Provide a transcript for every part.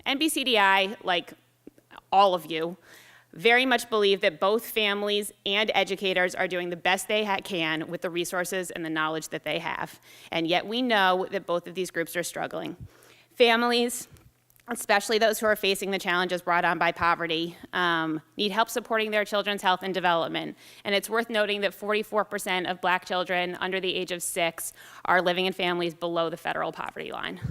NBCDI, like all of you, very much believe that both families and educators are doing the best they can with the resources and the knowledge that they have. And yet we know that both of these groups are struggling. Families, especially those who are facing the challenges brought on by poverty, need help supporting their children's health and development. And it's worth noting that 44% of Black children under the age of 6 are living in families below the federal poverty line.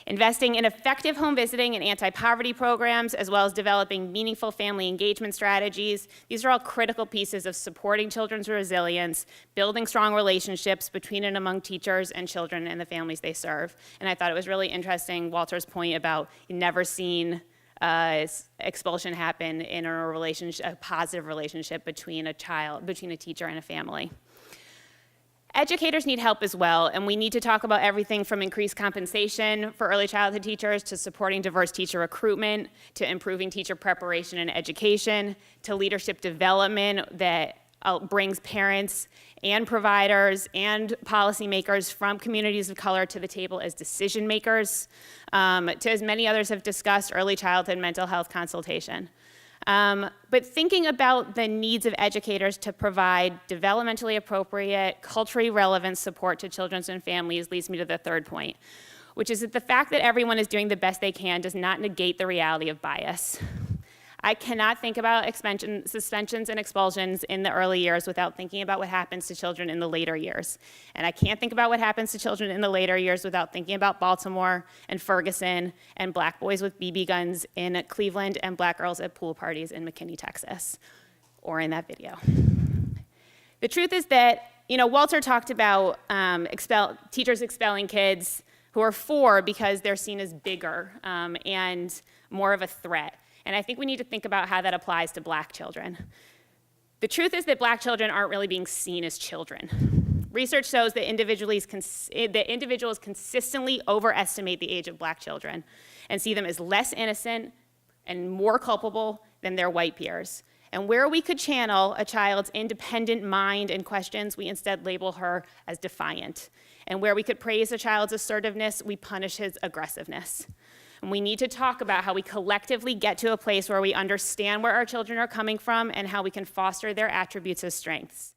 Investing in effective home visiting and anti-poverty programs, as well as developing meaningful family engagement strategies. These are all critical pieces of supporting children's resilience, building strong relationships between and among teachers and children and the families they serve. And I thought it was really interesting, Walter's point about never seen expulsion happen in a positive relationship between a teacher and a family. Educators need help as well, and we need to talk about everything from increased compensation for early childhood teachers to supporting diverse teacher recruitment, to improving teacher preparation and education, to leadership development that brings parents and providers and policymakers from communities of color to the table as decision makers, to, as many others have discussed, early childhood mental health consultation. But thinking about the needs of educators to provide developmentally appropriate, culturally relevant support to children and families leads me to the third point, which is that the fact that everyone is doing the best they can does not negate the reality of bias. I cannot think about suspensions and expulsions in the early years without thinking about what happens to children in the later years. And I can't think about what happens to children in the later years without thinking about Baltimore and Ferguson and Black boys with BB guns in Cleveland and Black girls at pool parties in McKinney, Texas, or in that video. The truth is that, Walter talked about teachers expelling kids who are 4 because they're seen as bigger and more of a threat. And I think we need to think about how that applies to Black children. The truth is that Black children aren't really being seen as children. Research shows that individuals consistently overestimate the age of Black children and see them as less innocent and more culpable than their white peers. And where we could channel a child's independent mind and questions, we instead label her as defiant. And where we could praise a child's assertiveness, we punish his aggressiveness. And we need to talk about how we collectively get to a place where we understand where our children are coming from and how we can foster their attributes as strengths.